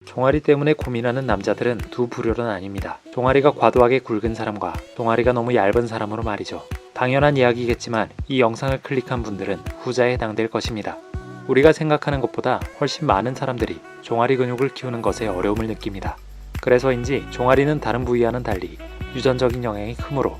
종아리 때문에 고민하는 남자들은 두 부류로 나뉩니다. 종아리가 과도하게 굵은 사람과 종아리가 너무 얇은 사람으로 말이죠. 당연한 이야기겠지만 이 영상을 클릭한 분들은 후자에 해당될 것입니다. 우리가 생각하는 것보다 훨씬 많은 사람들이 종아리 근육을 키우는 것에 어려움을 느낍니다. 그래서인지 종아리는 다른 부위와는 달리 유전적인 영향이 크므로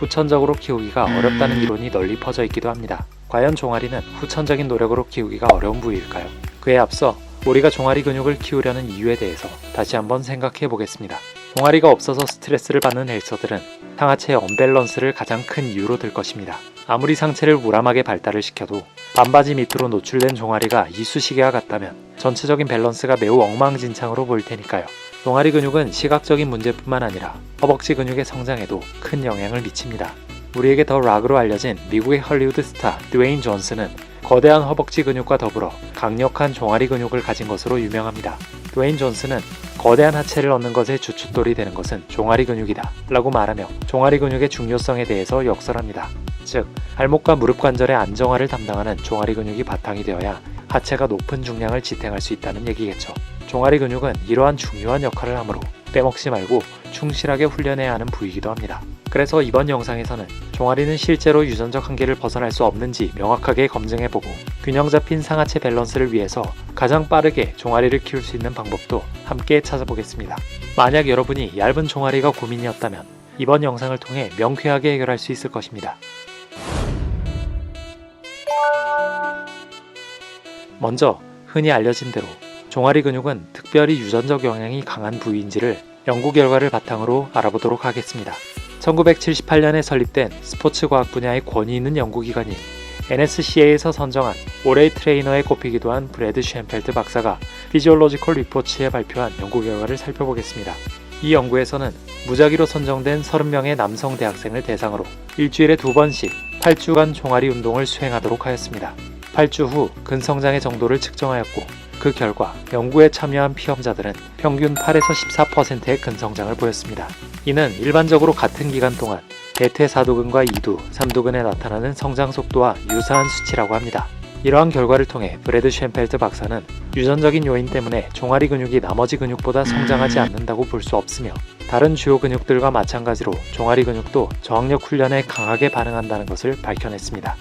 후천적으로 키우기가 어렵다는 이론이 널리 퍼져 있기도 합니다. 과연 종아리는 후천적인 노력으로 키우기가 어려운 부위일까요? 그에 앞서 우리가 종아리 근육을 키우려는 이유에 대해서 다시 한번 생각해 보겠습니다. 종아리가 없어서 스트레스를 받는 헬서들은 상하체의 언밸런스를 가장 큰 이유로 들 것입니다. 아무리 상체를 무람하게 발달을 시켜도 반바지 밑으로 노출된 종아리가 이쑤시개와 같다면 전체적인 밸런스가 매우 엉망진창으로 보일 테니까요. 종아리 근육은 시각적인 문제뿐만 아니라 허벅지 근육의 성장에도 큰 영향을 미칩니다. 우리에게 더 락으로 알려진 미국의 헐리우드 스타 드웨인 존슨은 거대한 허벅지 근육과 더불어 강력한 종아리 근육을 가진 것으로 유명합니다. 드웨인 존슨은 거대한 하체를 얻는 것에 주춧돌이 되는 것은 종아리 근육이다 라고 말하며 종아리 근육의 중요성에 대해서 역설합니다. 즉, 발목과 무릎 관절의 안정화를 담당하는 종아리 근육이 바탕이 되어야 하체가 높은 중량을 지탱할 수 있다는 얘기겠죠. 종아리 근육은 이러한 중요한 역할을 하므로 빼먹지 말고 충실하게 훈련해야 하는 부위이기도 합니다. 그래서 이번 영상에서는 종아리는 실제로 유전적 한계를 벗어날 수 없는지 명확하게 검증해보고 균형 잡힌 상하체 밸런스를 위해서 가장 빠르게 종아리를 키울 수 있는 방법도 함께 찾아보겠습니다. 만약 여러분이 얇은 종아리가 고민이었다면 이번 영상을 통해 명쾌하게 해결할 수 있을 것입니다. 먼저 흔히 알려진 대로 종아리 근육은 특별히 유전적 영향이 강한 부위인지를 연구 결과를 바탕으로 알아보도록 하겠습니다. 1978년에 설립된 스포츠 과학 분야의 권위 있는 연구기관인 NSCA에서 선정한 올해의 트레이너에 꼽히기도 한 브래드 쉔펠트 박사가 피지올로지컬 리포츠에 발표한 연구 결과를 살펴보겠습니다. 이 연구에서는 무작위로 선정된 30명의 남성 대학생을 대상으로 일주일에 2번씩 8주간 종아리 운동을 수행하도록 하였습니다. 8주 후 근성장의 정도를 측정하였고 그 결과 연구에 참여한 피험자들은 평균 8에서 14%의 근성장을 보였습니다. 이는 일반적으로 같은 기간 동안 대퇴사두근과 이두, 삼두근에 나타나는 성장 속도와 유사한 수치라고 합니다. 이러한 결과를 통해 브래드 쉔펠트 박사는 유전적인 요인 때문에 종아리 근육이 나머지 근육보다 성장하지 않는다고 볼 수 없으며 다른 주요 근육들과 마찬가지로 종아리 근육도 저항력 훈련에 강하게 반응한다는 것을 밝혀냈습니다.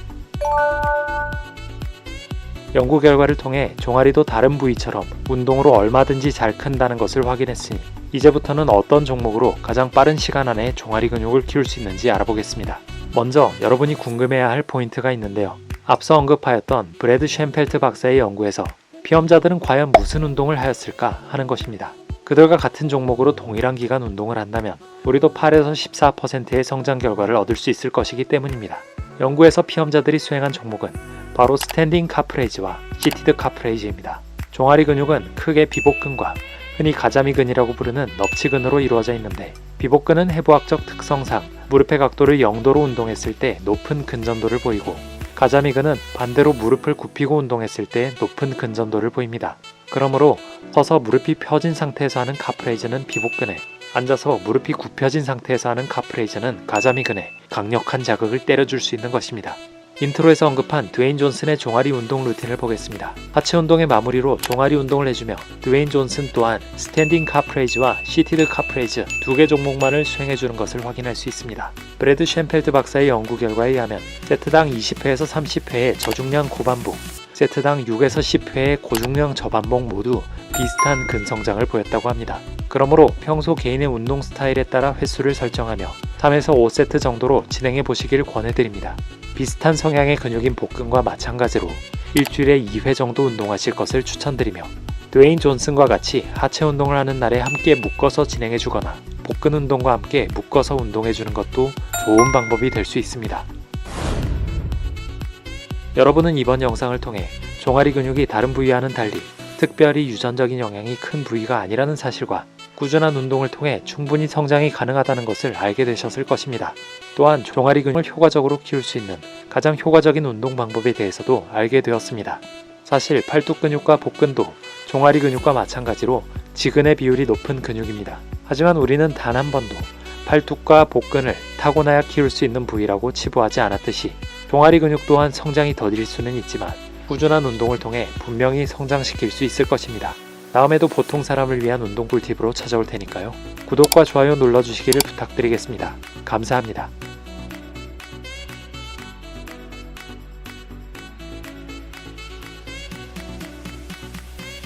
연구 결과를 통해 종아리도 다른 부위처럼 운동으로 얼마든지 잘 큰다는 것을 확인했으니 이제부터는 어떤 종목으로 가장 빠른 시간 안에 종아리 근육을 키울 수 있는지 알아보겠습니다. 먼저 여러분이 궁금해야 할 포인트가 있는데요. 앞서 언급하였던 브래드 쉔펠트 박사의 연구에서 피험자들은 과연 무슨 운동을 하였을까 하는 것입니다. 그들과 같은 종목으로 동일한 기간 운동을 한다면 우리도 8에서 14%의 성장 결과를 얻을 수 있을 것이기 때문입니다. 연구에서 피험자들이 수행한 종목은 바로 스탠딩 카프레이즈와 시티드 카프레이즈입니다. 종아리 근육은 크게 비복근과 흔히 가자미근이라고 부르는 넙치근으로 이루어져 있는데 비복근은 해부학적 특성상 무릎의 각도를 0도로 운동했을 때 높은 근전도를 보이고 가자미근은 반대로 무릎을 굽히고 운동했을 때 높은 근전도를 보입니다. 그러므로 서서 무릎이 펴진 상태에서 하는 카프레이즈는 비복근에 앉아서 무릎이 굽혀진 상태에서 하는 카프레이즈는 가자미근에 강력한 자극을 때려줄 수 있는 것입니다. 인트로에서 언급한 드웨인 존슨의 종아리 운동 루틴을 보겠습니다. 하체 운동의 마무리로 종아리 운동을 해주며 드웨인 존슨 또한 스탠딩 카프레이즈와 시티드 카프레이즈 2개 종목만을 수행해주는 것을 확인할 수 있습니다. 브래드 쉔펠트 박사의 연구 결과에 의하면 세트당 20회에서 30회의 저중량 고반복, 세트당 6에서 10회의 고중량 저반복 모두 비슷한 근성장을 보였다고 합니다. 그러므로 평소 개인의 운동 스타일에 따라 횟수를 설정하며 3에서 5세트 정도로 진행해 보시길 권해드립니다. 비슷한 성향의 근육인 복근과 마찬가지로 일주일에 2회 정도 운동하실 것을 추천드리며 드웨인 존슨과 같이 하체 운동을 하는 날에 함께 묶어서 진행해주거나 복근 운동과 함께 묶어서 운동해주는 것도 좋은 방법이 될 수 있습니다. 여러분은 이번 영상을 통해 종아리 근육이 다른 부위와는 달리 특별히 유전적인 영향이 큰 부위가 아니라는 사실과 꾸준한 운동을 통해 충분히 성장이 가능하다는 것을 알게 되셨을 것입니다. 또한 종아리 근육을 효과적으로 키울 수 있는 가장 효과적인 운동 방법에 대해서도 알게 되었습니다. 사실 팔뚝 근육과 복근도 종아리 근육과 마찬가지로 지근의 비율이 높은 근육입니다. 하지만 우리는 단 한 번도 팔뚝과 복근을 타고나야 키울 수 있는 부위라고 치부하지 않았듯이 종아리 근육 또한 성장이 더딜 수는 있지만 꾸준한 운동을 통해 분명히 성장시킬 수 있을 것입니다. 다음에도 보통 사람을 위한 운동 꿀팁으로 찾아올 테니까요. 구독과 좋아요 눌러주시기를 부탁드리겠습니다. 감사합니다.